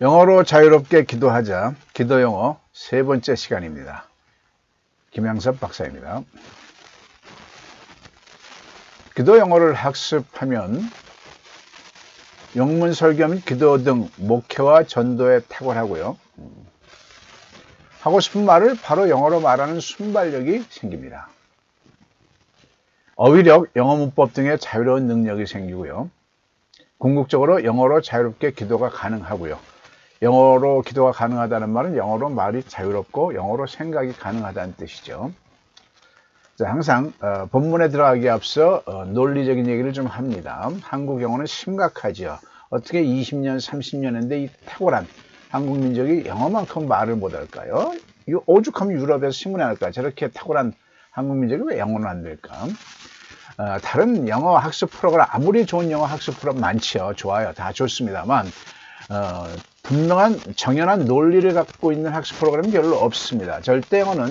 영어로 자유롭게 기도하자. 기도 영어 세 번째 시간입니다. 김양섭 박사입니다. 기도 영어를 학습하면 영문 설교 및 기도 등 목회와 전도에 탁월하고요. 하고 싶은 말을 바로 영어로 말하는 순발력이 생깁니다. 어휘력, 영어 문법 등의 자유로운 능력이 생기고요. 궁극적으로 영어로 자유롭게 기도가 가능하고요. 영어로 기도가 가능하다는 말은 영어로 말이 자유롭고 영어로 생각이 가능하다는 뜻이죠. 자, 항상 본문에 들어가기에 앞서 논리적인 얘기를 좀 합니다. 한국 영어는 심각하죠. 어떻게 20년, 30년 했는데 이 탁월한 한국 민족이 영어만큼 말을 못할까요? 이 오죽하면 유럽에서 신문에 할까요? 저렇게 탁월한 한국 민족이 왜 영어는 안 될까? 다른 영어 학습 프로그램, 아무리 좋은 영어 학습 프로그램 많지요. 좋아요. 다 좋습니다만 분명한 정연한 논리를 갖고 있는 학습 프로그램이 별로 없습니다. 절대 영어는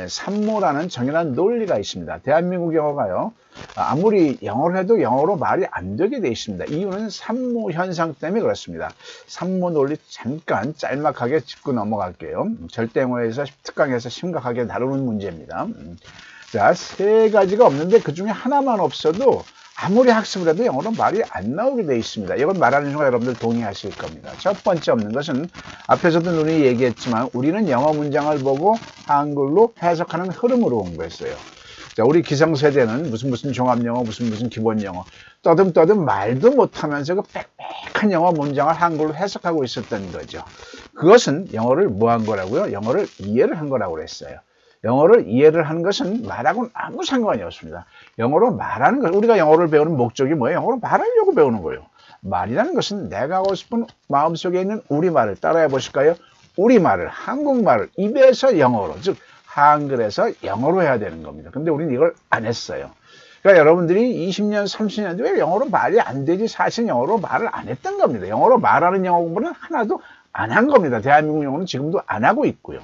산모라는 정연한 논리가 있습니다. 대한민국 영어가요, 아무리 영어를 해도 영어로 말이 안 되게 돼 있습니다. 이유는 산모 현상 때문에 그렇습니다. 산모 논리 잠깐 짤막하게 짚고 넘어갈게요. 절대 영어에서 특강에서 심각하게 다루는 문제입니다. 자, 세 가지가 없는데 그 중에 하나만 없어도 아무리 학습을 해도 영어로 말이 안 나오게 되어 있습니다. 이건 말하는 순간 여러분들 동의하실 겁니다. 첫 번째 없는 것은 앞에서도 누누이 얘기했지만 우리는 영어 문장을 보고 한글로 해석하는 흐름으로 공부했어요. 자, 우리 기성세대는 무슨 종합영어, 무슨 기본영어 떠듬 말도 못하면서 그 빽빽한 영어 문장을 한글로 해석하고 있었던 거죠. 그것은 영어를 뭐 한 거라고요? 영어를 이해를 한 거라고 그랬어요. 영어를 이해를 하는 것은 말하고는 아무 상관이 없습니다. 영어로 말하는 것, 우리가 영어를 배우는 목적이 뭐예요? 영어로 말하려고 배우는 거예요. 말이라는 것은 내가 하고 싶은 마음속에 있는 우리말을 따라해 보실까요? 우리말을, 한국말을 입에서 영어로, 즉 한글에서 영어로 해야 되는 겁니다. 근데 우리는 이걸 안 했어요. 그러니까 여러분들이 20년, 30년 왜 영어로 말이 안 되지? 사실 영어로 말을 안 했던 겁니다. 영어로 말하는 영어 공부는 하나도 안 한 겁니다. 대한민국 영어는 지금도 안 하고 있고요.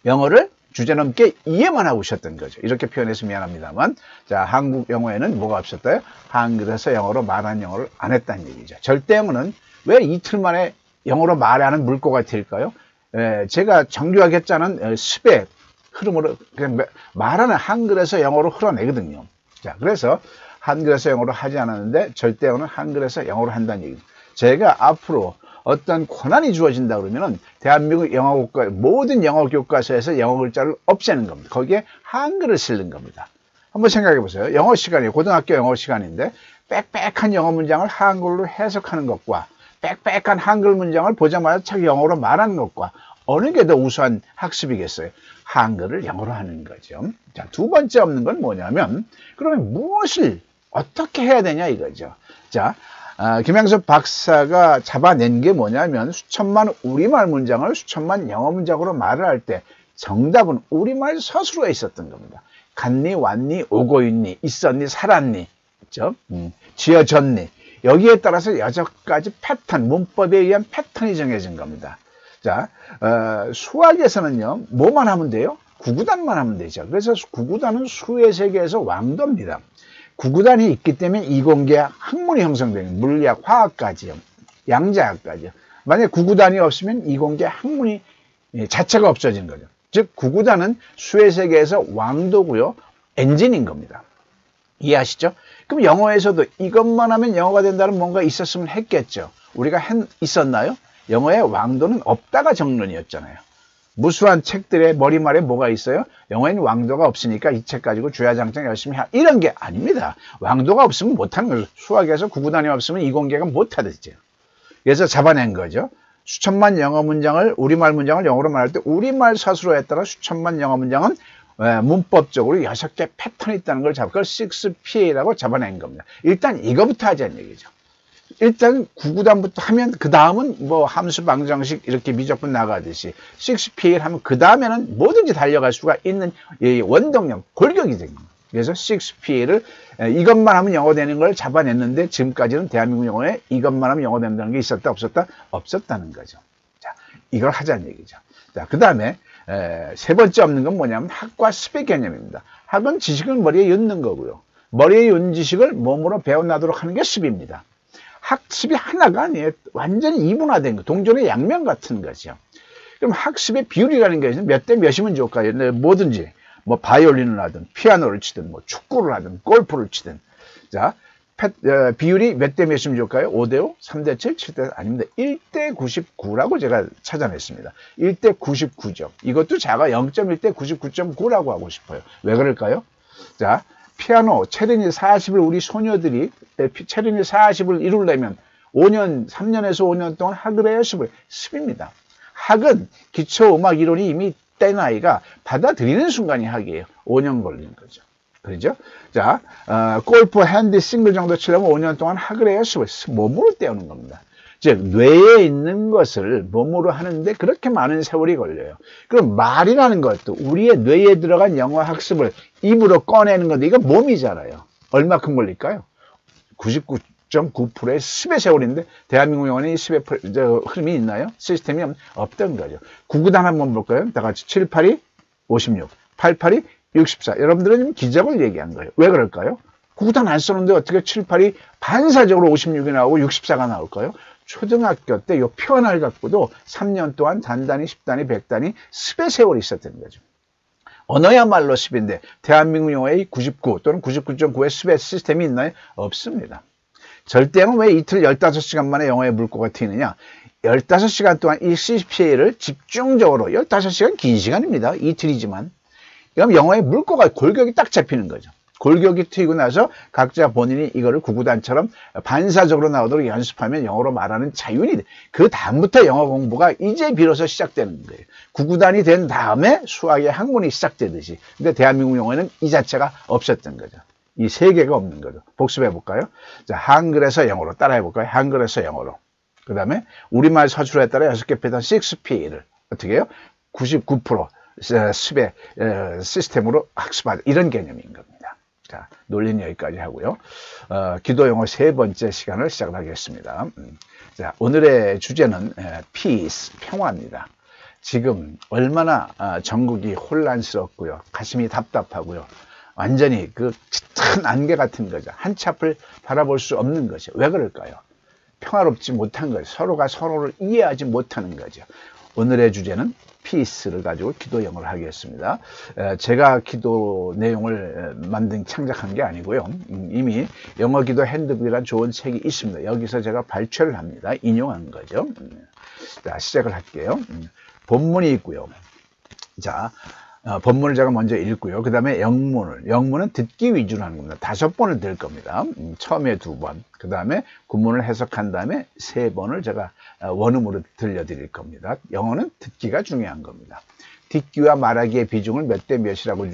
영어를 주제넘게 이해만 하고 있었던 거죠. 이렇게 표현해서 미안합니다만, 자, 한국 영어에는 뭐가 없었어요? 한글에서 영어로 말하는 영어를 안 했다는 얘기죠. 절대 영어는 왜 이틀 만에 영어로 말하는 물고가 될까요? 제가 정교하게 짜는 습의 흐름으로 그냥 말하는 한글에서 영어로 흘러내거든요. 자, 그래서 한글에서 영어로 하지 않았는데 절대 영어는 한글에서 영어로 한다는 얘기죠. 제가 앞으로 어떤 권한이 주어진다 그러면은 대한민국 영어교과 모든 영어 교과서에서 영어 글자를 없애는 겁니다. 거기에 한글을 쓰는 겁니다. 한번 생각해 보세요. 영어 시간이 고등학교 영어 시간인데 빽빽한 영어 문장을 한글로 해석하는 것과 빽빽한 한글 문장을 보자마자 책 영어로 말하는 것과 어느 게 더 우수한 학습이겠어요? 한글을 영어로 하는 거죠. 자, 두 번째 없는 건 뭐냐면 그러면 무엇을 어떻게 해야 되냐 이거죠. 자, 김양섭 박사가 잡아낸 게 뭐냐면 수천만 우리말 문장을 수천만 영어 문장으로 말을 할 때 정답은 우리말 서술어에 있었던 겁니다. 갔니, 왔니, 오고 있니, 있었니, 살았니, 그렇죠? 지어졌니. 여기에 따라서 6가지 패턴, 문법에 의한 패턴이 정해진 겁니다. 자, 수학에서는요, 뭐만 하면 돼요? 구구단만 하면 되죠. 그래서 구구단은 수의 세계에서 왕도입니다. 구구단이 있기 때문에 이공계 학문이 형성되는 물리학, 화학까지요. 양자학까지요. 만약에 구구단이 없으면 이공계 학문이 자체가 없어지는 거죠. 즉 구구단은 수의 세계에서 왕도고요. 엔진인 겁니다. 이해하시죠? 그럼 영어에서도 이것만 하면 영어가 된다는 뭔가 있었으면 했겠죠. 우리가 있었나요? 영어의 왕도는 없다가 정론이었잖아요. 무수한 책들의 머리말에 뭐가 있어요? 영어에는 왕도가 없으니까 이 책 가지고 주야장창 열심히 이런 게 아닙니다. 왕도가 없으면 못하는 거예요. 수학에서 구구단이 없으면 이공계가 못하듯이요. 그래서 잡아낸 거죠. 수천만 영어 문장을, 우리말 문장을 영어로 말할 때 우리말 서술어에 따라 수천만 영어 문장은 문법적으로 6개 패턴이 있다는 걸 잡고 그걸 6PA라고 잡아낸 겁니다. 일단 이거부터 하자는 얘기죠. 일단 구구단부터 하면 그 다음은 뭐 함수 방정식 이렇게 미적분 나가듯이 6PA를 하면 그 다음에는 뭐든지 달려갈 수가 있는 원동력, 골격이 됩니다. 그래서 6PA를 이것만 하면 영어 되는 걸 잡아냈는데 지금까지는 대한민국 영어에 이것만 하면 영어 된다는 게 있었다 없었다? 없었다는 거죠. 자, 이걸 하자는 얘기죠. 자, 그 다음에 세 번째 없는 건 뭐냐면 학과 습의 개념입니다. 학은 지식을 머리에 넣는 거고요. 머리에 넣은 지식을 몸으로 배워나도록 하는 게 습입니다. 학습이 하나가 아니에요. 완전히 이분화된 거, 동전의 양면 같은 거죠. 그럼 학습의 비율이라는 게 몇 대 몇이면 좋을까요? 뭐든지 뭐 바이올린을 하든 피아노를 치든 뭐 축구를 하든 골프를 치든 자 비율이 몇 대 몇이면 좋을까요? 5대5, 3대7, 7대 아닙니다. 1대 99라고 제가 찾아냈습니다. 1대 99죠. 이것도 제가 0.1대 99.9라고 하고 싶어요. 왜 그럴까요? 자, 피아노 체르니 40을 우리 소녀들이 체르니 40을 이루려면 5년, 3년에서 5년 동안 학을 해야 습입니다. 학은 기초 음악 이론이 이미 때 나이가 받아들이는 순간이 학이에요. 5년 걸리는 거죠. 그렇죠? 자, 골프 핸디 싱글 정도 치려면 5년 동안 학을 해야 몸으로 때우는 겁니다. 즉, 뇌에 있는 것을 몸으로 하는데 그렇게 많은 세월이 걸려요. 그럼 말이라는 것도 우리의 뇌에 들어간 영어 학습을 입으로 꺼내는 건데, 이거 몸이잖아요. 얼마큼 걸릴까요? 99.9%의 10의 세월인데, 대한민국 영어는 이 10의 흐름이 있나요? 시스템이 없던 거죠. 구구단 한번 볼까요? 다 같이 7, 8이 56, 8, 8이 64. 여러분들은 기적을 얘기한 거예요. 왜 그럴까요? 구구단 안 쓰는데 어떻게 7, 8이 반사적으로 56이 나오고 64가 나올까요? 초등학교 때 이 표현을 갖고도 3년 동안 단단히 10단위, 100단위 10의 세월이 있었던 거죠. 언어야말로 10인데 대한민국 영어의 99 또는 99.9의 10의 시스템이 있나요? 없습니다. 절대는 왜 이틀 15시간 만에 영어의 물고가 튀느냐? 15시간 동안 이 CPA를 집중적으로 15시간 긴 시간입니다. 이틀이지만. 그럼 영어의 물꼬가 골격이 딱 잡히는 거죠. 골격이 트이고 나서 각자 본인이 이거를 구구단처럼 반사적으로 나오도록 연습하면 영어로 말하는 자율이 돼. 그 다음부터 영어 공부가 이제 비로소 시작되는 거예요. 구구단이 된 다음에 수학의 학문이 시작되듯이. 근데 대한민국 영어에는 이 자체가 없었던 거죠. 이 세 개가 없는 거죠. 복습해 볼까요? 자, 한글에서 영어로 따라해 볼까요? 한글에서 영어로. 그 다음에 우리말 서술에 따라 6개 패턴 6P를 어떻게 해요? 99% 10의 시스템으로 학습하는 이런 개념인 겁니다. 자, 논리는 여기까지 하고요. 기도 영어 세 번째 시간을 시작하겠습니다. 자, 오늘의 주제는 peace, 평화입니다. 지금 얼마나 전국이 혼란스럽고요. 가슴이 답답하고요. 완전히 그 큰 안개 같은 거죠. 한치 앞을 바라볼 수 없는 거죠. 왜 그럴까요? 평화롭지 못한 거죠. 서로가 서로를 이해하지 못하는 거죠. 오늘의 주제는 피스를 가지고 기도 영어를 하겠습니다. 제가 기도 내용을 창작한 게 아니고요. 이미 영어 기도 핸드북이라는 좋은 책이 있습니다. 여기서 제가 발췌를 합니다. 인용한 거죠. 자, 시작을 할게요. 본문이 있고요. 자, 본문을 제가 먼저 읽고요. 그 다음에 영문은 듣기 위주로 하는 겁니다. 5번을 들 겁니다. 처음에 2번, 그 다음에 구문을 해석한 다음에 3번을 제가 원음으로 들려드릴 겁니다. 영어는 듣기가 중요한 겁니다. 듣기와 말하기의 비중을 몇 대 몇이라고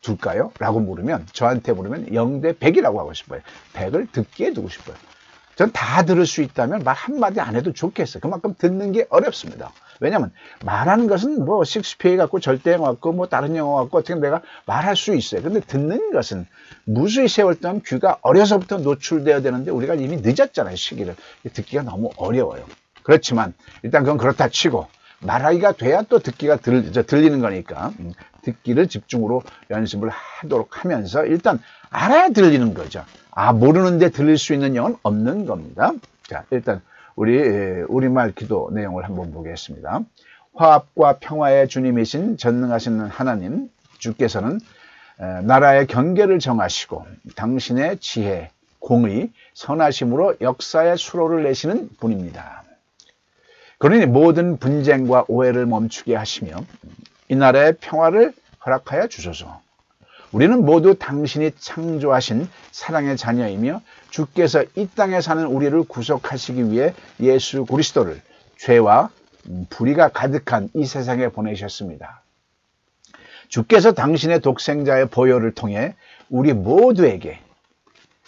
둘까요? 라고 물으면, 저한테 물으면 0대 100이라고 하고 싶어요. 100을 듣기에 두고 싶어요. 전 다 들을 수 있다면 말 한마디 안 해도 좋겠어요. 그만큼 듣는 게 어렵습니다. 왜냐면 말하는 것은 뭐 셰익스피어 갖고 절대 영어 갖고 뭐 다른 영어 갖고 어떻게 내가 말할 수 있어요. 근데 듣는 것은 무수히 세월 동안 귀가 어려서부터 노출되어야 되는데 우리가 이미 늦었잖아요. 시기를. 듣기가 너무 어려워요. 그렇지만 일단 그건 그렇다 치고 말하기가 돼야 또 듣기가 들리는 거니까 듣기를 집중으로 연습을 하도록 하면서 일단 알아야 들리는 거죠. 모르는데 들릴 수 있는 영어는 없는 겁니다. 자, 일단 우리말 기도 내용을 한번 보겠습니다. 화합과 평화의 주님이신 전능하신 하나님, 주께서는 나라의 경계를 정하시고 당신의 지혜, 공의, 선하심으로 역사의 수로를 내시는 분입니다. 그러니 모든 분쟁과 오해를 멈추게 하시며 이 나라의 평화를 허락하여 주소서. 우리는 모두 당신이 창조하신 사랑의 자녀이며 주께서 이 땅에 사는 우리를 구속하시기 위해 예수 그리스도를 죄와 불의가 가득한 이 세상에 보내셨습니다. 주께서 당신의 독생자의 보혈을 통해 우리 모두에게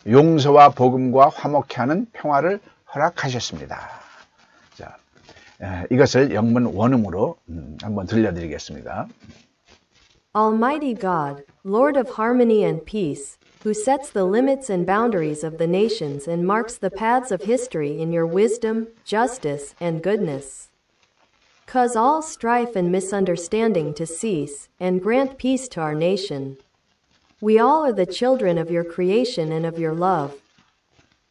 용서와 복음과 화목케 하는 평화를 허락하셨습니다. 자, 이것을 영문 원음으로 한번 들려드리겠습니다. Almighty God, Lord of harmony and peace, who sets the limits and boundaries of the nations and marks the paths of history in your wisdom, justice, and goodness. Cause all strife and misunderstanding to cease, and grant peace to our nation. We all are the children of your creation and of your love.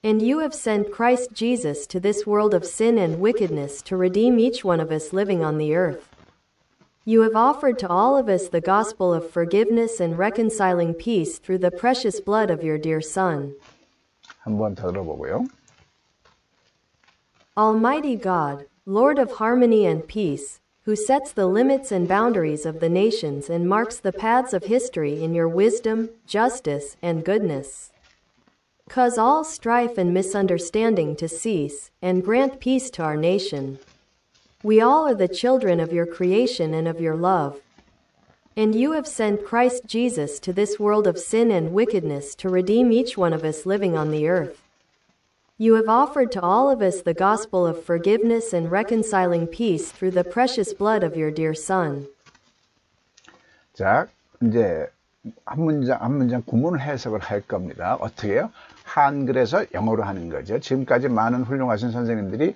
And you have sent Christ Jesus to this world of sin and wickedness to redeem each one of us living on the earth. You have offered to all of us the gospel of forgiveness and reconciling peace through the precious blood of your dear Son. 한번 더 들어보고요. Almighty God, Lord of harmony and peace, who sets the limits and boundaries of the nations and marks the paths of history in your wisdom, justice, and goodness. Cause all strife and misunderstanding to cease, and grant peace to our nation. We all are the children of your creation and of your love. And you have sent Christ Jesus to this world of sin and wickedness to redeem each one of us living on the earth. You have offered to all of us the gospel of forgiveness and reconciling peace through the precious blood of your dear Son. 자, 이제 한 문장 구문 해석을 할 겁니다. 어떻게 해요? 한글에서 영어로 하는 거죠. 지금까지 많은 훌륭하신 선생님들이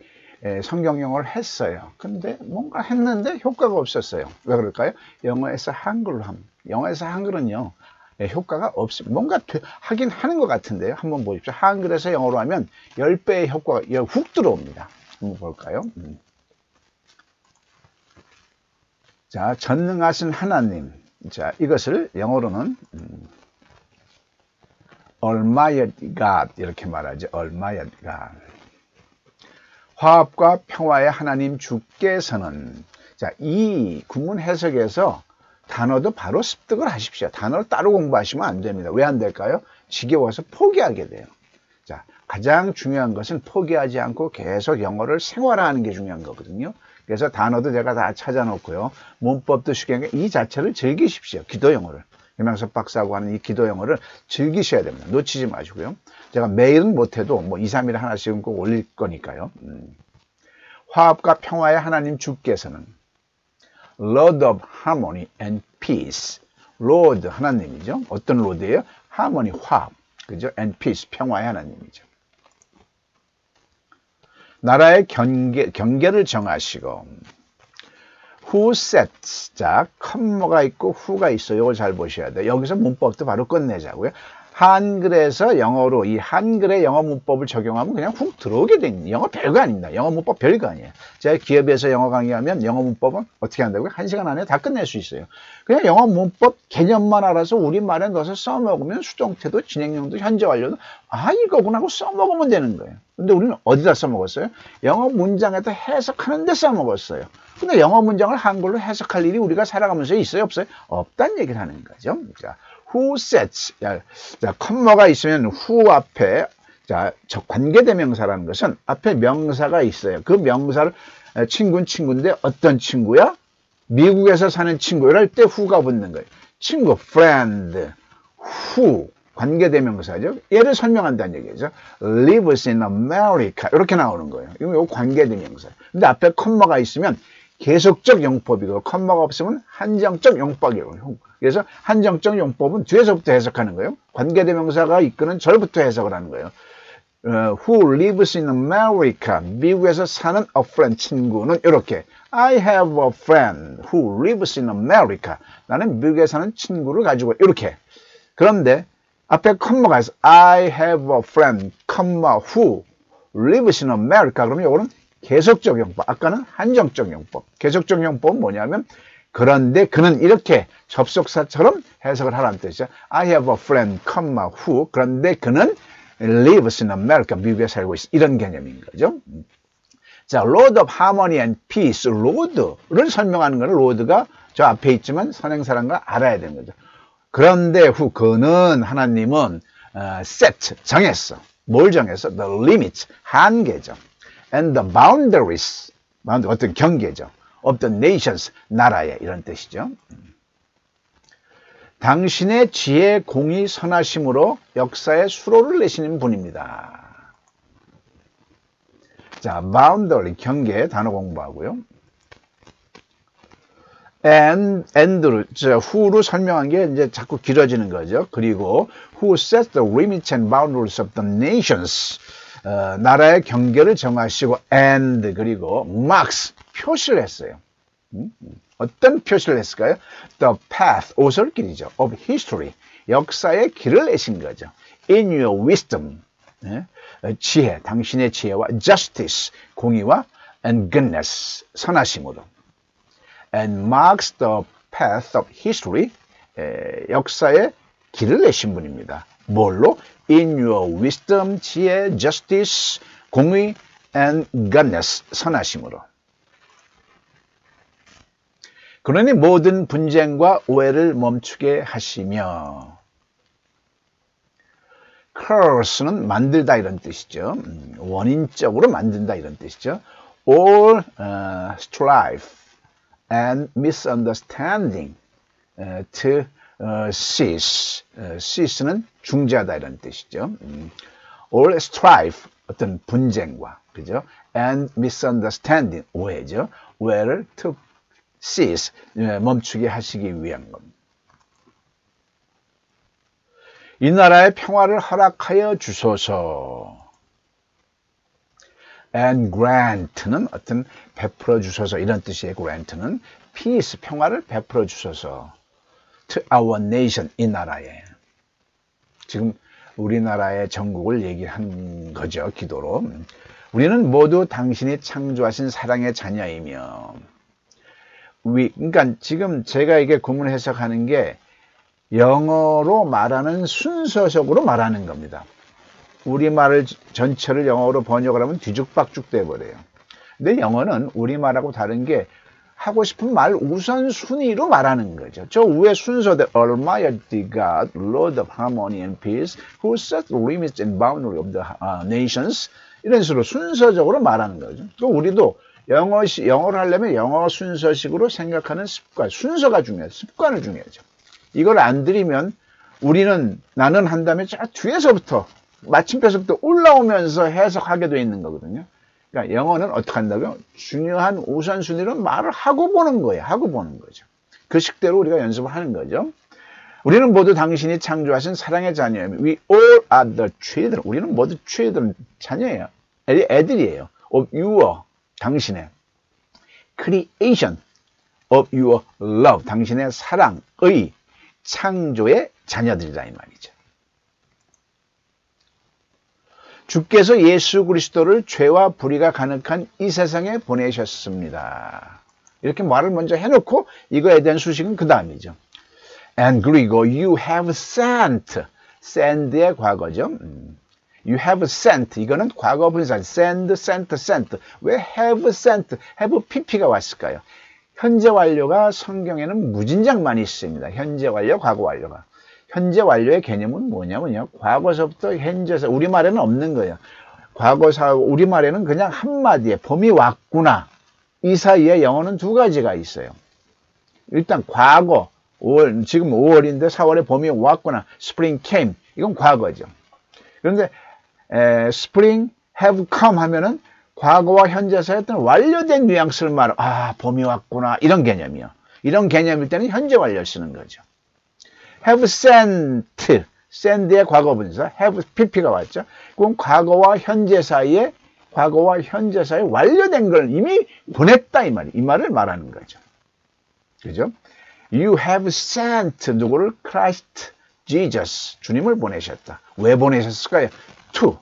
성경 영어를 했어요. 근데 뭔가 했는데 효과가 없었어요. 왜 그럴까요? 영어에서 한글로 합니다. 영어에서 한글은요, 효과가 없습니다. 뭔가 하긴 하는 것 같은데요. 한번 보십시오. 한글에서 영어로 하면 10배의 효과가 훅 들어옵니다. 한번 볼까요? 자, 전능하신 하나님. 자, 이것을 영어로는 Almighty God 이렇게 말하죠. Almighty God. 화합과 평화의 하나님 주께서는, 자, 이 구문 해석에서 단어도 바로 습득을 하십시오. 단어를 따로 공부하시면 안 됩니다. 왜 안 될까요? 지겨워서 포기하게 돼요. 자, 가장 중요한 것은 포기하지 않고 계속 영어를 생활화하는 게 중요한 거거든요. 그래서 단어도 제가 다 찾아놓고요. 문법도 쉽게 하는 이 자체를 즐기십시오. 기도 영어를. 김양석 박사하고 하는 이 기도 영어를 즐기셔야 됩니다. 놓치지 마시고요. 제가 매일은 못해도 뭐 2, 3일에 하나씩은 꼭 올릴 거니까요. 화합과 평화의 하나님 주께서는 Lord of harmony and peace. Lord 하나님이죠. 어떤 Lord예요? harmony 화합. 그죠? and peace 평화의 하나님이죠. 나라의 경계를 정하시고 who sets. 자, 컴마가 있고 who가 있어요. 이걸 잘 보셔야 돼요. 여기서 문법도 바로 끝내자고요. 한글에서 영어로 이 한글의 영어 문법을 적용하면 그냥 훅 들어오게 됩니다. 영어 별거 아닙니다. 영어 문법 별거 아니에요. 제가 기업에서 영어 강의하면 영어 문법은 어떻게 한다고요? 1시간 안에 다 끝낼 수 있어요. 그냥 영어 문법 개념만 알아서 우리말에 넣어서 써먹으면 수동태도 진행형도 현재 완료도 이거구나 하고 써먹으면 되는 거예요. 근데 우리는 어디다 써먹었어요? 영어 문장에다 해석하는 데 써먹었어요. 근데 영어 문장을 한글로 해석할 일이 우리가 살아가면서 있어요? 없어요? 없다는 얘기를 하는 거죠. 자, who sets. 자, 컴마가 있으면 who 앞에, 자, 저 관계대명사라는 것은 앞에 명사가 있어요. 그 명사를, 친구는 친구인데 어떤 친구야? 미국에서 사는 친구. 이럴 때 who가 붙는 거예요. 친구, friend, who. 관계대명사죠. 얘를 설명한다는 얘기죠. lives in America. 이렇게 나오는 거예요. 이거 관계대명사. 근데 앞에 컴마가 있으면 계속적 용법이고, 컴마가 없으면 한정적 용법이고. 그래서 한정적 용법은 뒤에서부터 해석하는 거예요. 관계대명사가 이끄는 절부터 해석을 하는 거예요. Who lives in America. 미국에서 사는 a friend, 친구는 이렇게. I have a friend who lives in America. 나는 미국에 사는 친구를 가지고 이렇게. 그런데 앞에 컴마가 있어. I have a friend, who lives in America. 그러면 이거는 계속적 용법. 아까는 한정적 용법. 계속적 용법은 뭐냐면 그런데 그는 이렇게 접속사처럼 해석을 하라는 뜻이죠. I have a friend, who. 그런데 그는 lives in America. 미국에 살고 있어. 이런 개념인 거죠. 자, Lord of harmony and peace. Lord를 설명하는 거는 Lord가 저 앞에 있지만 선행사라는 걸 알아야 되는 거죠. 그런데 그는 하나님은 set, 정했어. 뭘 정했어? The limits, 한계죠. And the boundaries, 어떤 경계죠. Of the nations, 나라의 이런 뜻이죠. 당신의 지혜, 공의, 선하심으로 역사에 수로를 내시는 분입니다. 자, boundary, 경계 단어 공부하고요. and를 who로 설명한 게 이제 자꾸 길어지는 거죠. 그리고 who sets the limits and boundaries of the nations. 나라의 경계를 정하시고 and 그리고 marks 표시를 했어요. 어떤 표시를 했을까요? The path 오솔길이죠. of history 역사의 길을 내신 거죠. In your wisdom 지혜, 당신의 지혜와 justice, 공의와 and goodness, 선하심으로. And marks the path of history, 역사의 길을 내신 분입니다. 뭘로? In your wisdom, 지혜, justice, 공의, and goodness, 선하심으로. 그러니 모든 분쟁과 오해를 멈추게 하시며, curse는 만들다 이런 뜻이죠. 원인적으로 만든다 이런 뜻이죠. All strife and misunderstanding to cease. cease는 중지하다 이런 뜻이죠. All strife, 어떤 분쟁과, 그죠? And misunderstanding, 오해죠. 오해를 to cease, 멈추게 하시기 위한 겁니다. 이 나라의 평화를 허락하여 주소서. And grant는 어떤 베풀어 주소서 이런 뜻이에요. grant는 peace, 평화를 베풀어 주소서. To our nation, 이 나라에. 지금 우리나라의 전국을 얘기한 거죠. 기도로. 우리는 모두 당신이 창조하신 사랑의 자녀이며. 그러니까 지금 제가 이게 구문 해석하는 게 영어로 말하는 순서적으로 말하는 겁니다. 우리말을 전체를 영어로 번역을 하면 뒤죽박죽 돼버려요. 근데 영어는 우리말하고 다른 게 하고 싶은 말 우선순위로 말하는 거죠. 저 위에 순서대 Almighty God, Lord of Harmony and Peace, who set the limits and boundaries of the nations, 이런 식으로 순서적으로 말하는 거죠. 우리도 영어를 하려면 영어 순서식으로 생각하는 습관, 순서가 중요해요. 습관을 중요하죠. 이걸 안 들이면 우리는 나는 한 다음에 저 뒤에서부터 마침표서부터 올라오면서 해석하게 돼 있는 거거든요. 그러니까 영어는 어떻게 한다고요? 중요한 우선순위로 말을 하고 보는 거예요. 하고 보는 거죠. 그 식대로 우리가 연습을 하는 거죠. 우리는 모두 당신이 창조하신 사랑의 자녀예요. We all are the children. 우리는 모두 children, 자녀예요. 애들이에요. Of your, 당신의 creation, of your love, 당신의 사랑의 창조의 자녀들이다 이 말이죠. 주께서 예수 그리스도를 죄와 불의가 가득한 이 세상에 보내셨습니다. 이렇게 말을 먼저 해놓고 이거에 대한 수식은 그 다음이죠. And 그리고 you have sent, send의 과거죠. You have sent, 이거는 과거 분사, send, sent. 왜 have sent, have pp가 왔을까요? 현재 완료가 성경에는 무진장 많이 있습니다. 현재 완료, 과거 완료가. 현재 완료의 개념은 뭐냐면요. 과거서부터 현재서, 우리말에는 없는 거예요. 과거사, 우리말에는 그냥 한마디에 봄이 왔구나. 이 사이에 영어는 두 가지가 있어요. 일단 과거, 5월, 지금 5월인데 4월에 봄이 왔구나. Spring came. 이건 과거죠. 그런데 spring have come 하면은 과거와 현재사의 어떤 완료된 뉘앙스를 말하고, 봄이 왔구나. 이런 개념이요. 이런 개념일 때는 현재 완료를 쓰는 거죠. have sent, send의 과거 분사, have pp가 왔죠. 그럼 과거와 현재 사이에 완료된 걸 이미 보냈다 이 말이, 이 말을 말하는 거죠. 그죠? You have sent 누구를? Christ Jesus, 주님을 보내셨다. 왜 보내셨을까요? To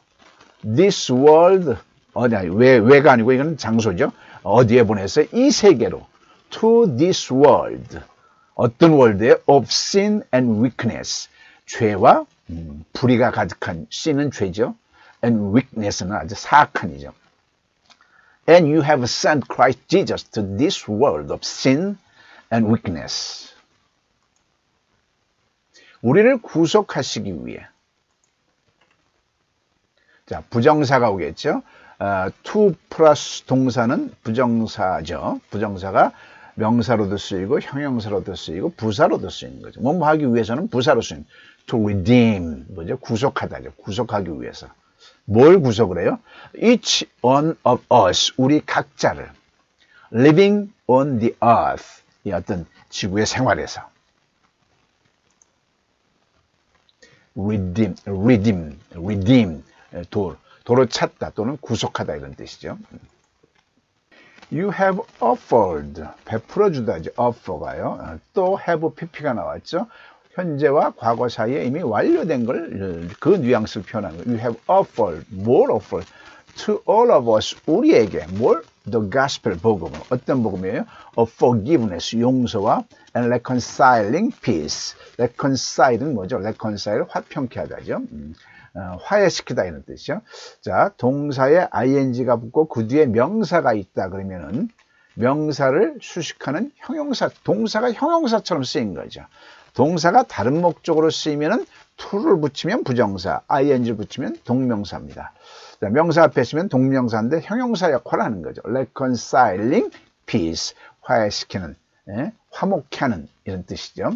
this world, 왜가 아니고 이건 장소죠. 어디에 보냈어요? 이 세계로. To this world. 어떤 월드에? Of sin and weakness. 죄와 불의가 가득한, sin은 죄죠. And weakness는 아주 사악한이죠. And you have sent Christ Jesus to this world of sin and weakness. 우리를 구속하시기 위해. 자, 부정사가 오겠죠. to 플러스 동사는 부정사죠. 부정사가 명사로도 쓰이고 형용사로도 쓰이고 부사로도 쓰이는 거죠. 뭐뭐 하기 위해서는 부사로 쓰이는. To redeem, 뭐죠? 구속하다죠. 구속하기 위해서. 뭘 구속을 해요? Each one of us, 우리 각자를 living on the earth, 이 어떤 지구의 생활에서 redeem, 도로 찾다 또는 구속하다 이런 뜻이죠. You have offered, 베풀어 주다죠. offer가요. 또 have pp가 나왔죠. 현재와 과거 사이에 이미 완료된 걸 그 뉘앙스를 표현하는 거예요. You have offered, 뭘 offer? To all of us, 우리에게 뭘? The gospel, 복음을. 어떤 복음이에요? Of forgiveness, 용서와 and reconciling peace. reconcile은 뭐죠? reconcile, 화평케 하다죠. 화해시키다 이런 뜻이죠. 자, 동사에 ing가 붙고 그 뒤에 명사가 있다 그러면은 명사를 수식하는 형용사, 동사가 형용사처럼 쓰인 거죠. 동사가 다른 목적으로 쓰이면은 to를 붙이면 부정사, ing를 붙이면 동명사입니다. 자, 명사 앞에 있으면 동명사인데 형용사 역할을 하는 거죠. reconciling peace, 화해시키는, 화목케 하는 이런 뜻이죠.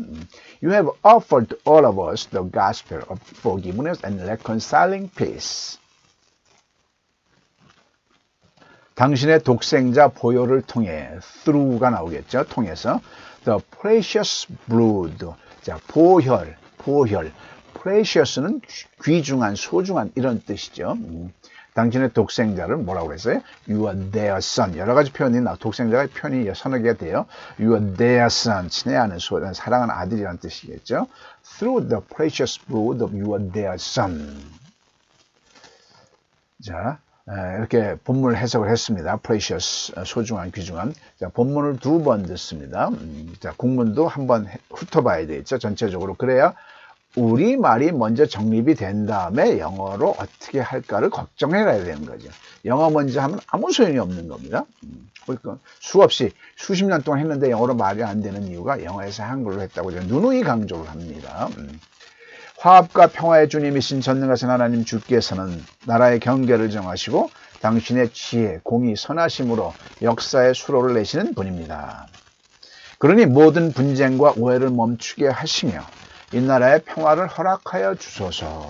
You have offered to all of us the gospel of forgiveness and reconciling peace. 당신의 독생자 보혈을 통해 through가 나오겠죠. 통해서 the precious blood. 자, 보혈. precious는 귀중한, 소중한 이런 뜻이죠. 당신의 독생자를 뭐라고 그랬어요? You are their son. 여러 가지 표현이 독생자의 표현이 서너 개가 돼요. You are their son. 친애하는, 사랑하는 아들이라는 뜻이겠죠. Through the precious blood of you are their son. 자, 이렇게 본문을 해석을 했습니다. precious, 소중한, 귀중한. 자, 본문을 두 번 듣습니다. 자, 국문도 한번 훑어봐야 되겠죠. 전체적으로. 그래야 우리 말이 먼저 정립이 된 다음에 영어로 어떻게 할까를 걱정해야 되는 거죠. 영어 먼저 하면 아무 소용이 없는 겁니다. 그러니까 수없이 수십 년 동안 했는데 영어로 말이 안 되는 이유가 영어에서 한글로 했다고 제가 누누이 강조를 합니다. 화합과 평화의 주님이신 전능하신 하나님 주께서는 나라의 경계를 정하시고 당신의 지혜, 공의, 선하심으로 역사의 수로를 내시는 분입니다. 그러니 모든 분쟁과 오해를 멈추게 하시며 이 나라의 평화를 허락하여 주소서.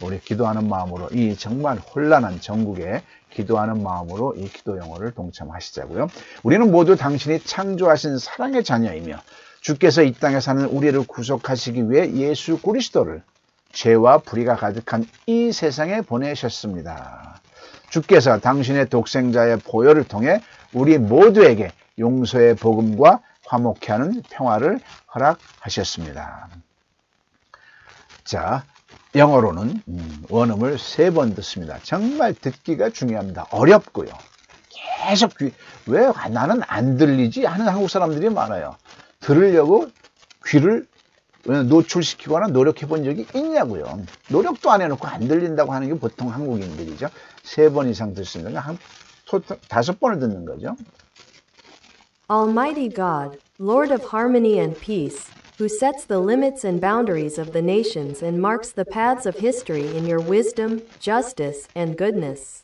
우리 기도하는 마음으로 이 정말 혼란한 전국에 기도하는 마음으로 이 기도 영어를 동참하시자고요. 우리는 모두 당신이 창조하신 사랑의 자녀이며 주께서 이 땅에 사는 우리를 구속하시기 위해 예수 그리스도를 죄와 불의가 가득한 이 세상에 보내셨습니다. 주께서 당신의 독생자의 보혈을 통해 우리 모두에게 용서의 복음과 화목케 하는 평화를 허락하셨습니다. 자, 영어로는 원음을 3번 듣습니다. 정말 듣기가 중요합니다. 어렵고요. 계속 왜 나는 안 들리지 하는 한국 사람들이 많아요. 들으려고 귀를 노출시키거나 노력해 본 적이 있냐고요. 노력도 안 해놓고 안 들린다고 하는 게 보통 한국인들이죠. 3번 이상 듣습니다. 한 5번을 듣는 거죠. Almighty God, Lord of harmony and peace, who sets the limits and boundaries of the nations and marks the paths of history in your wisdom, justice, and goodness.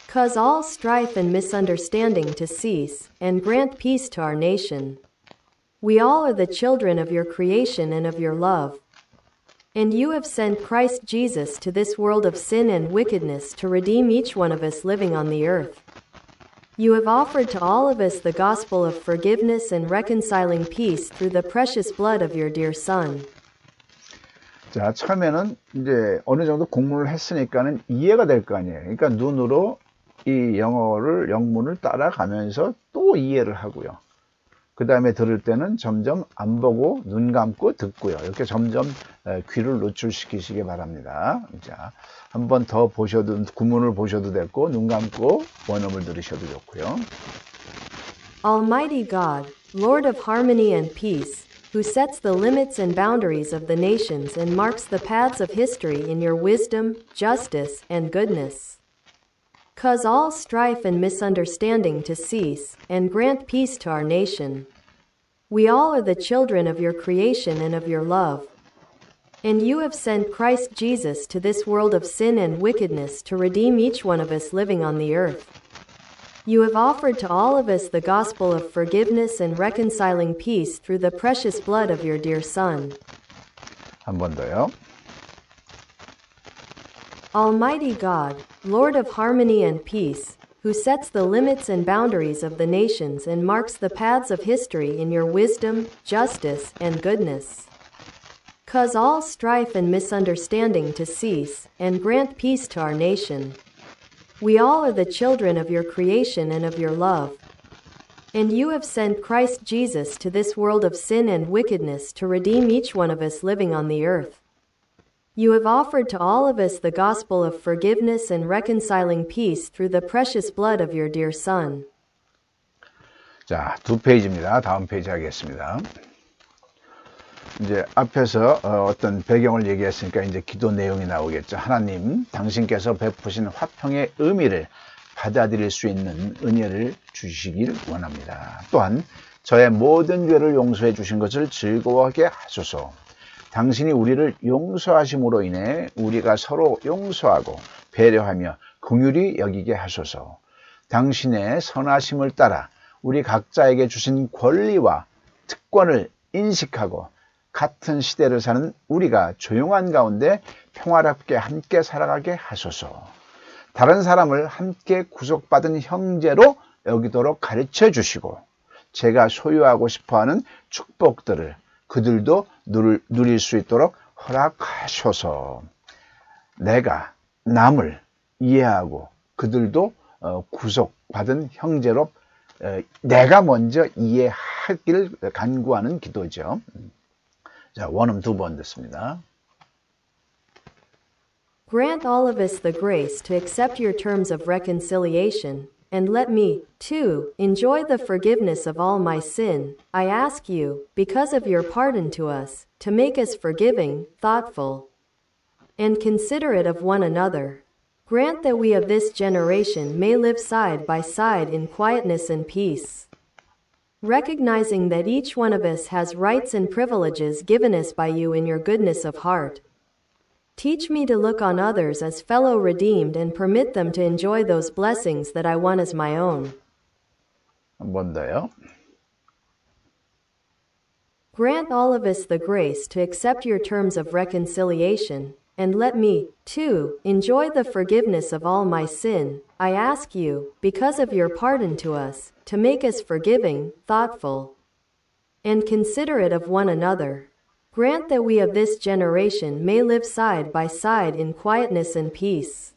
Cause all strife and misunderstanding to cease, and grant peace to our nation. We all are the children of your creation and of your love. And you have sent Christ Jesus to this world of sin and wickedness to redeem each one of us living on the earth. You have offered to all of us the gospel of forgiveness and reconciling peace through the precious blood of your dear Son. 자, 처음에는 이제 어느 정도 공부를 했으니까는 이해가 될 거 아니에요. 그러니까 눈으로 이 영문을 따라가면서 또 이해를 하고요. 그 다음에 들을 때는 점점 안 보고 눈 감고 듣고요. 이렇게 점점 귀를 노출시키시기 바랍니다. 자, 한 번 더 보셔도, 구문을 보셔도 됐고, 눈 감고 원음을 들으셔도 좋고요. Almighty God, Lord of harmony and peace, who sets the limits and boundaries of the nations and marks the paths of history in your wisdom, justice, and goodness. Cause all strife and misunderstanding to cease, and grant peace to our nation. We all are the children of your creation and of your love. And you have sent Christ Jesus to this world of sin and wickedness to redeem each one of us living on the earth. You have offered to all of us the gospel of forgiveness and reconciling peace through the precious blood of your dear Son. 한 번 더요. Almighty God, Lord of harmony and peace, who sets the limits and boundaries of the nations and marks the paths of history in your wisdom, justice, and goodness. Cause all strife and misunderstanding to cease, and grant peace to our nation. We all are the children of your creation and of your love. And you have sent Christ Jesus to this world of sin and wickedness to redeem each one of us living on the earth. You have offered to all of us the gospel of forgiveness and reconciling peace through the precious blood of your dear Son. 자, 2페이지입니다. 다음 페이지 하겠습니다. 이제 앞에서 어떤 배경을 얘기했으니까 이제 기도 내용이 나오겠죠. 하나님, 당신께서 베푸신 화평의 의미를 받아들일 수 있는 은혜를 주시길 원합니다. 또한 저의 모든 죄를 용서해 주신 것을 즐거워하게 하소서. 당신이 우리를 용서하심으로 인해 우리가 서로 용서하고 배려하며 긍휼히 여기게 하소서. 당신의 선하심을 따라 우리 각자에게 주신 권리와 특권을 인식하고 같은 시대를 사는 우리가 조용한 가운데 평화롭게 함께 살아가게 하소서. 다른 사람을 함께 구속받은 형제로 여기도록 가르쳐 주시고 제가 소유하고 싶어하는 축복들을 그들도 누릴 수 있도록 허락하셔서 내가 남을 이해하고 그들도 구속받은 형제로 내가 먼저 이해하기를 간구하는 기도죠. 자, 원음 2번 듣습니다. Grant all of us the grace to accept your terms of reconciliation, and let me, too, enjoy the forgiveness of all my sin. I ask you, because of your pardon to us, to make us forgiving, thoughtful, and considerate of one another. Grant that we of this generation may live side by side in quietness and peace, recognizing that each one of us has rights and privileges given us by you in your goodness of heart. Teach me to look on others as fellow redeemed and permit them to enjoy those blessings that I want as my own. 한 번 더요. Grant all of us the grace to accept your terms of reconciliation, and let me, too, enjoy the forgiveness of all my sin. I ask you, because of your pardon to us, to make us forgiving, thoughtful, and considerate of one another. Grant that we of this generation may live side by side in quietness and peace,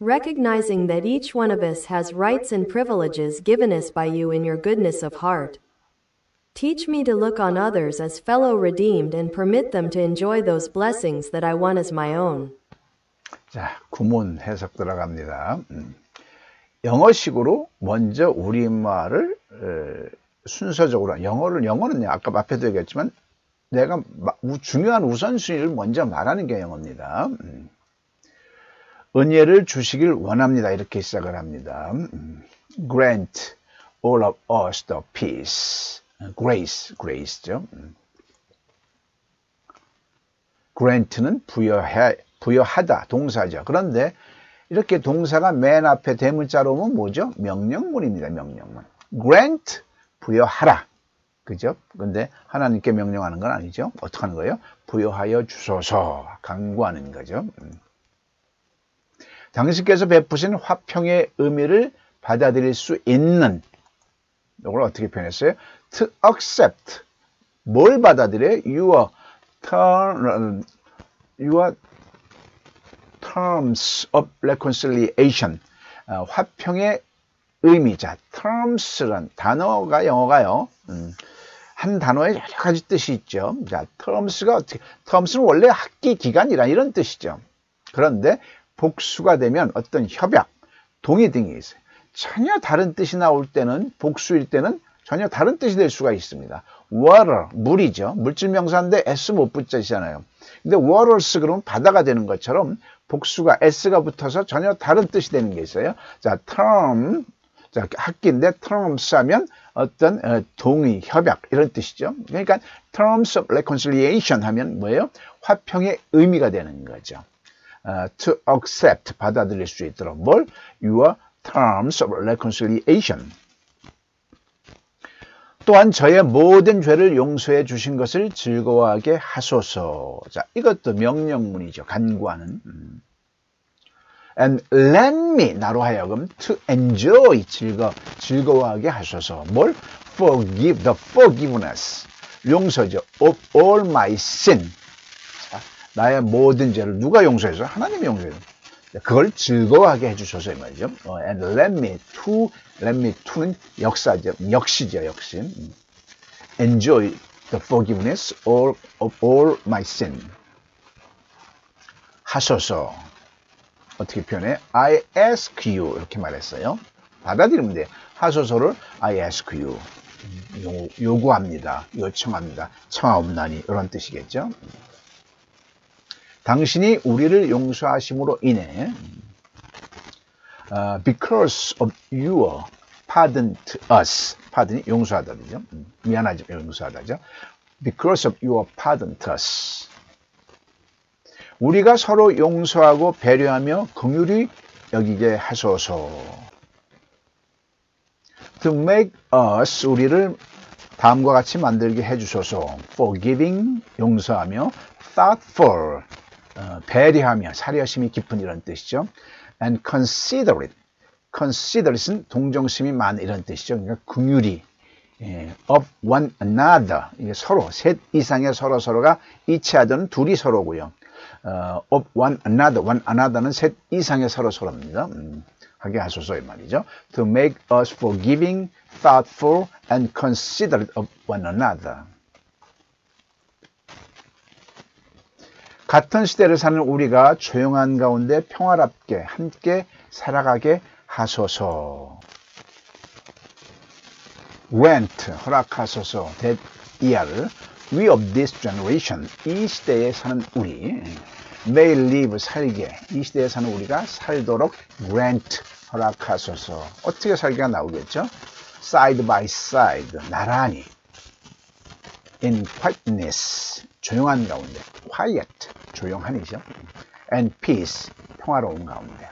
recognizing that each one of us has rights and privileges given us by you in your goodness of heart. Teach me to look on others as fellow redeemed and permit them to enjoy those blessings that I want as my own. 자, 구문 해석 들어갑니다. 영어식으로 먼저 우리말을 순서적으로 영어는 아까 앞에도 얘기했지만 내가 중요한 우선순위를 먼저 말하는 게 영어입니다. 은혜를 주시길 원합니다. 이렇게 시작을 합니다. Grant all of us the peace. grace죠. grant는 부여하다 동사죠. 그런데 이렇게 동사가 맨 앞에 대문자로 오면 뭐죠? 명령문입니다. 명령문. grant 부여하라. 그죠? 근데 하나님께 명령하는 건 아니죠. 어떻게 하는 거예요? 부여하여 주소서 간구하는 거죠. 당신께서 베푸신 화평의 의미를 받아들일 수 있는 이걸 어떻게 표현했어요? To accept 뭘 받아들여요? Your terms of reconciliation 화평의 의미자 terms란 단어가 영어가요. 한 단어에 여러 가지 뜻이 있죠. 자, terms는 원래 학기 기간이란 이런 뜻이죠. 그런데 복수가 되면 어떤 협약, 동의 등이 있어요. 전혀 다른 뜻이 나올 때는 복수일 때는 전혀 다른 뜻이 될 수가 있습니다. water, 물이죠. 물질명사인데 s 못 붙이잖아요. 근데 waters 그러면 바다가 되는 것처럼 복수가 s가 붙어서 전혀 다른 뜻이 되는 게 있어요. 자, term, 자, 학기인데 terms 하면 어떤 동의, 협약 이런 뜻이죠. 그러니까 terms of reconciliation 하면 뭐예요? 화평의 의미가 되는 거죠. To accept, 받아들일 수 있도록 뭘? Your terms of reconciliation. 또한 저의 모든 죄를 용서해 주신 것을 즐거워하게 하소서. 자, 이것도 명령문이죠. 간구하는. And let me, 나로 하여금 to enjoy, 즐거워하게 하소서. 뭘? Forgive, the forgiveness. 용서죠. Of all my sin. 자, 나의 모든 죄를 누가 용서해서? 하나님이 용서해서. 그걸 즐거워하게 해주셔서 이 말이죠. And let me to는 역사죠. 역시죠, 역시. Enjoy the forgiveness of all my sin. 하소서. 어떻게 표현해? I ask you 이렇게 말했어요. 받아들이면 돼. 하소서를 I ask you. 요구합니다. 요청합니다. 청하옵나니 이런 뜻이겠죠. 당신이 우리를 용서하심으로 인해 because of your pardon to us. pardon이 용서하다죠. 미안하죠. 용서하다죠. because of your pardon to us. 우리가 서로 용서하고 배려하며 긍휼히 여기게 하소서. To make us, 우리를 다음과 같이 만들게 해주소서. Forgiving, 용서하며. Thoughtful, 배려하며, 사려심이 깊은 이런 뜻이죠. And considerate, considerate은 동정심이 많은 이런 뜻이죠. 그러니까 긍휼히. Of one another, 이게 서로, 셋 이상의 서로가 이치하던 둘이 서로고요. Of one another는 셋 이상의 서로입니다. 하게 하소서 이 말이죠. To make us forgiving, thoughtful, and considerate of one another. 같은 시대를 사는 우리가 조용한 가운데 평화롭게 함께 살아가게 하소서. Grant, 허락하소서. That year, we of this generation, 이 시대에 사는 우리, may live, 살게, 이 시대에 사는 우리가 살도록 grant, 허락하소서. 어떻게 살기가 나오겠죠? Side by side, 나란히. In quietness, 조용한 가운데. Quiet, 조용한이죠. And peace, 평화로운 가운데.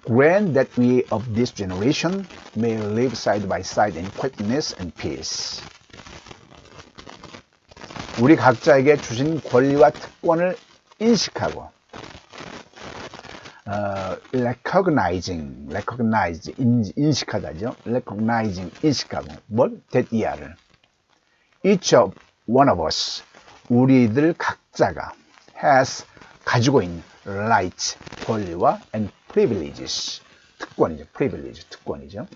Grant that we of this generation may live side by side in quietness and peace. 우리 각자에게 주신 권리와 특권을 인식하고 인식하다죠. 인식하고 뭘? that year를 each of one of us 우리들 각자가 has 가지고 있는 rights 권리와 and privileges 특권이죠. 특권이죠.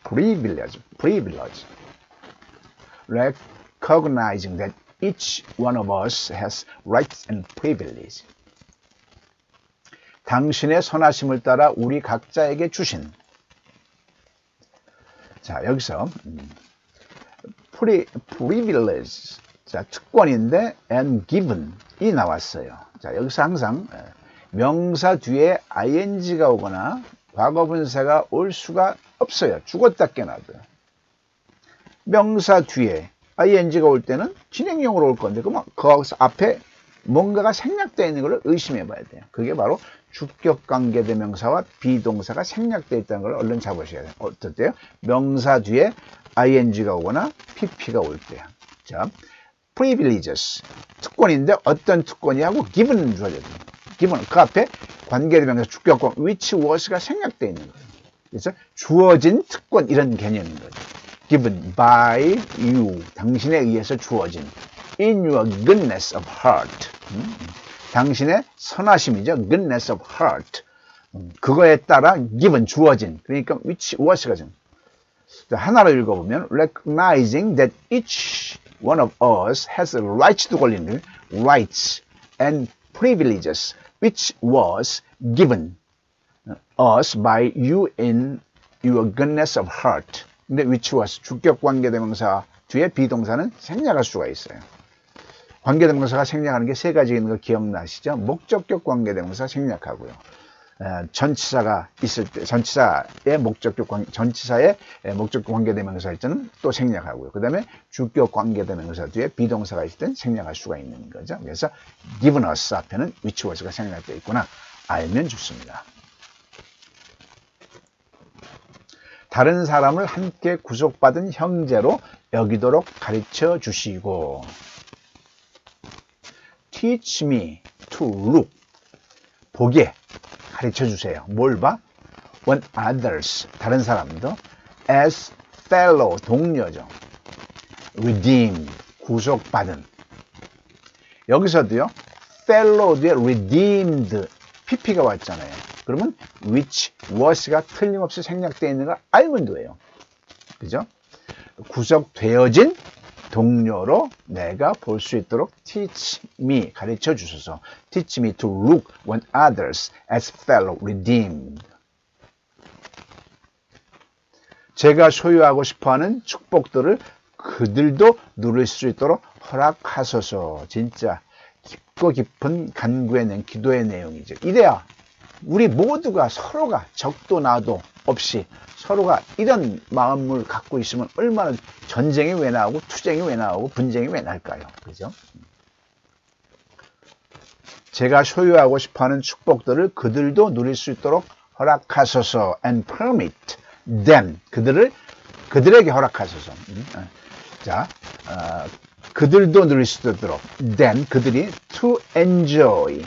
privilege recognizing that each one of us has rights and privileges. 당신의 선하심을 따라 우리 각자에게 주신. 자, 여기서 privilege, 자, 특권인데 and given 이 나왔어요. 자, 여기서 항상 명사 뒤에 ing가 오거나 과거분사가 올 수가 없어요. 죽었다 깨나도. 명사 뒤에 ing가 올 때는 진행형으로 올 건데 그럼 거기서 앞에 뭔가가 생략되어 있는 걸 의심해 봐야 돼요. 그게 바로 주격관계대명사와 비동사가 생략되어 있다는 걸 얼른 잡으셔야 돼요. 어떨 때요? 명사 뒤에 ing가 오거나 pp가 올 때요. 자, privileges 특권인데 어떤 특권이하고 given은 주어져야 돼요. given 그 앞에 관계대명사 주격관 which was가 생략되어 있는 거예요. 그래서 주어진 특권 이런 개념인 거죠. given by you 당신에 의해서 주어진 in your goodness of heart 당신의 선하심이죠. goodness of heart 그거에 따라 given 주어진 그러니까 which was가 좀 하나로 읽어보면 recognizing that each one of us has a right to 권리를 rights and privileges which was given us by you in your goodness of heart. 근데 which was 주격관계대명사 뒤에 비동사는 생략할 수가 있어요. 관계대명사가 생략하는 게 세 가지 있는 거 기억나시죠? 목적격 관계대명사 생략하고요. 전치사가 있을 때 전치사의 목적격 관계대명사일 때는 또 생략하고요. 그 다음에 주격 관계대명사 뒤에 비동사가 있을 때는 생략할 수가 있는 거죠. 그래서 given us 앞에는 which was가 생략되어 있구나 알면 좋습니다. 다른 사람을 함께 구속받은 형제로 여기도록 가르쳐 주시고 teach me to look 보게 가르쳐 주세요. 뭘 봐? When others 다른 사람도 as fellow 동료죠. redeemed 구속받은 여기서도요. fellow 뒤에 redeemed pp가 왔잖아요. 그러면 which was가 틀림없이 생략되어 있는 걸 알면 돼요. 그죠? 구속되어진 동료로 내가 볼 수 있도록 teach me, 가르쳐 주소서. teach me to look on others as fellow redeemed. 제가 소유하고 싶어하는 축복들을 그들도 누릴 수 있도록 허락하소서. 진짜 깊고 깊은 간구의 기도의 내용이죠. 이래야 우리 모두가 서로가 적도 나도 없이 서로가 이런 마음을 갖고 있으면 얼마나 전쟁이 왜 나오고 투쟁이 왜 나오고 분쟁이 왜 날까요? 그죠? 제가 소유하고 싶어하는 축복들을 그들도 누릴 수 있도록 허락하소서. and permit them. 그들에게 허락하소서. 자, 그들도 누릴 수 있도록 them, 그들이 to enjoy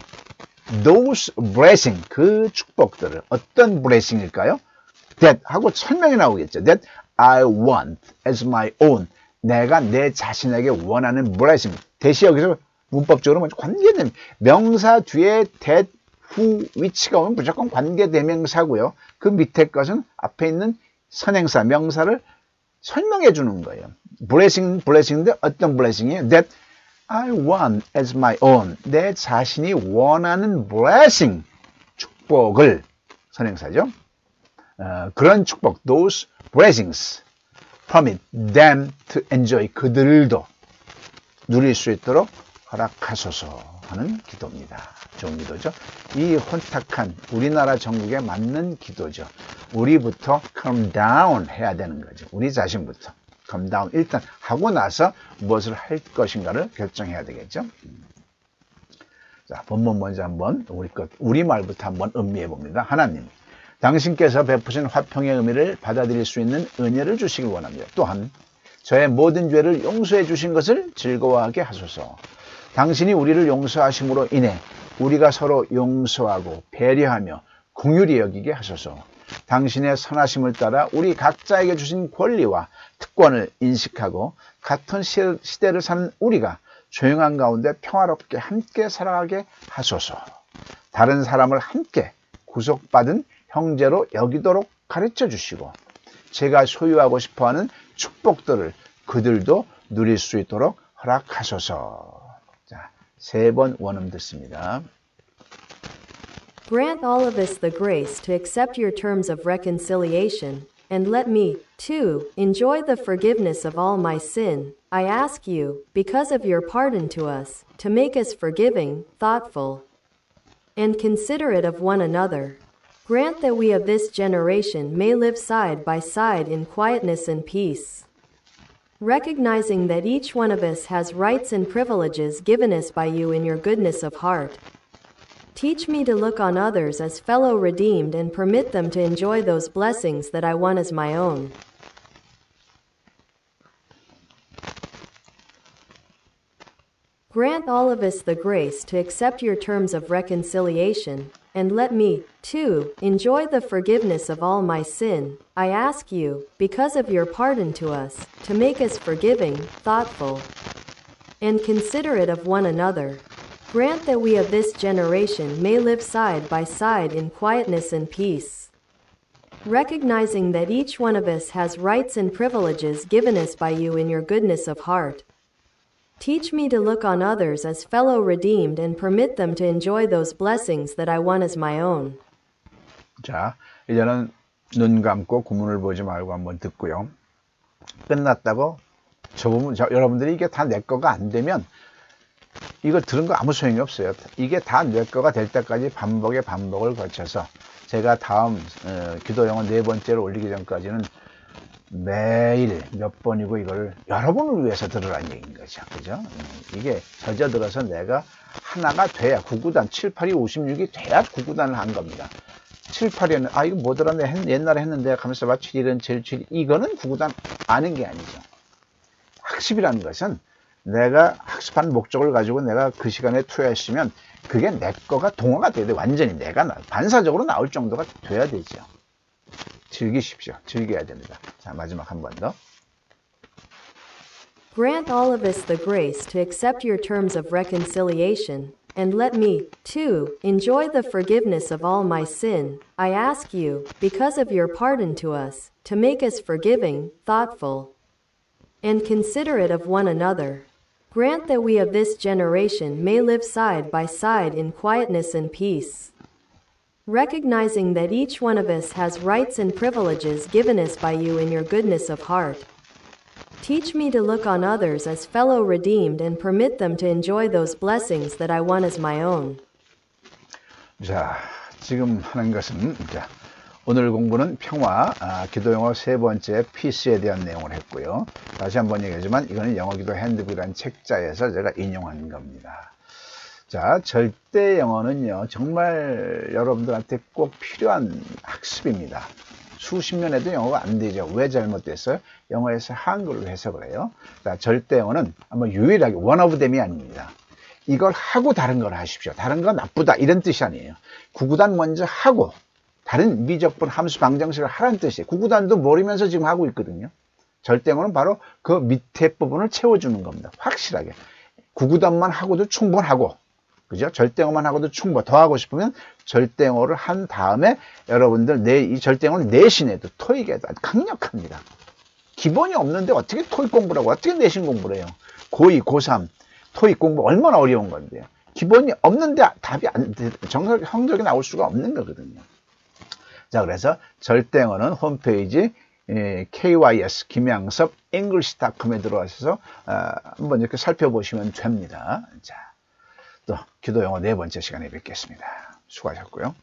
those blessing, 그 축복들을. 어떤 blessing일까요? that 하고 설명이 나오겠죠. that I want as my own. 내가 내 자신에게 원하는 blessing. 대시 여기서 문법적으로 관계대명. 명사 뒤에 that, who, which가 오면 무조건 관계대명사고요. 그 밑에 것은 앞에 있는 선행사, 명사를 설명해 주는 거예요. blessing인데 어떤 blessing이에요? that I want as my own. 내 자신이 원하는 blessing, 축복을, 선행사죠. 그런 축복, those blessings, permit them to enjoy. 그들도 누릴 수 있도록 허락하소서 하는 기도입니다. 좋은 기도죠. 이 혼탁한 우리나라 전국에 맞는 기도죠. 우리부터 calm down 해야 되는 거죠. 우리 자신부터 calm down 일단 하고 나서 무엇을 할 것인가를 결정해야 되겠죠. 자, 본문 먼저 한번 우리말부터 한번 음미해 봅니다. 하나님, 당신께서 베푸신 화평의 의미를 받아들일 수 있는 은혜를 주시길 원합니다. 또한 저의 모든 죄를 용서해 주신 것을 즐거워하게 하소서. 당신이 우리를 용서하심으로 인해 우리가 서로 용서하고 배려하며 긍휼히 여기게 하소서. 당신의 선하심을 따라 우리 각자에게 주신 권리와 특권을 인식하고 같은 시대를 사는 우리가 조용한 가운데 평화롭게 함께 살아가게 하소서. 다른 사람을 함께 구속받은 형제로 여기도록 가르쳐 주시고 제가 소유하고 싶어하는 축복들을 그들도 누릴 수 있도록 허락하소서. 자, 3번 원음 듣습니다. Grant all of us the grace to accept your terms of reconciliation, and let me, too, enjoy the forgiveness of all my sin. I ask you, because of your pardon to us, to make us forgiving, thoughtful, and considerate of one another. Grant that we of this generation may live side by side in quietness and peace, recognizing that each one of us has rights and privileges given us by you in your goodness of heart. Teach me to look on others as fellow redeemed and permit them to enjoy those blessings that I want as my own. Grant all of us the grace to accept your terms of reconciliation, and let me, too, enjoy the forgiveness of all my sin. I ask you, because of your pardon to us, to make us forgiving, thoughtful, and considerate of one another. Grant that we of this generation may live side by side in quietness and peace, recognizing that each one of us has rights and privileges given us by you in your goodness of heart. Teach me to look on others as fellow redeemed and permit them to enjoy those blessings that I want as my own. 자, 이제는 눈 감고 구문을 보지 말고 한번 듣고요. 끝났다고 여러분들이 이게 다 내 거가 안 되면 이거 들은 거 아무 소용이 없어요. 이게 다 내 거가 될 때까지 반복을 거쳐서 제가 다음 기도 영어 4번째로 올리기 전까지는 매일 몇 번이고 이걸 여러분을 위해서 들으라는 얘기인 거죠. 그죠? 이게 젖어들어서 내가 하나가 돼야 9구단 7, 8이 56이 돼야 9구단을 한 겁니다. 7, 8이는 이거 뭐더라 옛날에 했는데 가면서 7일은 제일 7 이거는 9구단 아는 게 아니죠. 학습이라는 것은 내가 학습한 목적을 가지고 내가 그 시간에 투여했으면 그게 내 거가 동화가 돼야 돼. 완전히 내가 반사적으로 나올 정도가 돼야 되죠. 즐기십시오. 즐겨야 됩니다. 자, 마지막 한 번 더. Grant all of us the grace to accept your terms of reconciliation, and let me, too, enjoy the forgiveness of all my sin. I ask you, because of your pardon to us, to make us forgiving, thoughtful, and considerate of one another. Grant that we of this generation may live side by side in quietness and peace, recognizing that each one of us has rights and privileges given us by you in your goodness of heart. Teach me to look on others as fellow redeemed and permit them to enjoy those blessings that I want as my own. 자, 지금 하는 것은 오늘 공부는 평화, 기도 영어 세 번째 피스에 대한 내용을 했고요. 다시 한번 얘기하지만 이거는 영어 기도 핸드북이라는 책자에서 제가 인용한 겁니다. 자, 절대 영어는요, 정말 여러분들한테 꼭 필요한 학습입니다. 수십 년 해도 영어가 안 되죠. 왜 잘못됐어요? 영어에서 한글로 해석을 해요. 자, 절대 영어는 아마 유일하게 one of them이 아닙니다. 이걸 하고 다른 걸 하십시오. 다른 건 나쁘다 이런 뜻이 아니에요. 구구단 먼저 하고 다른 미적분 함수 방정식을 하라는 뜻이에요. 구구단도 모르면서 지금 하고 있거든요. 절대 영어는 바로 그 밑에 부분을 채워주는 겁니다. 확실하게. 구구단만 하고도 충분하고, 그죠? 절대 영어만 하고도 충분. 더 하고 싶으면 절대 영어를 한 다음에 여러분들 이 절대 영어는 내신에도 토익에도 아주 강력합니다. 기본이 없는데 어떻게 토익 공부를 하고 어떻게 내신 공부를 해요? 고2, 고3 토익 공부 얼마나 어려운 건데요. 기본이 없는데 답이 성적이 나올 수가 없는 거거든요. 자, 그래서 절대 영어는 홈페이지 KYS 김양섭 English.com에 들어와서 한번 이렇게 살펴보시면 됩니다. 자, 또 기도 영어 네 번째 시간에 뵙겠습니다. 수고하셨고요.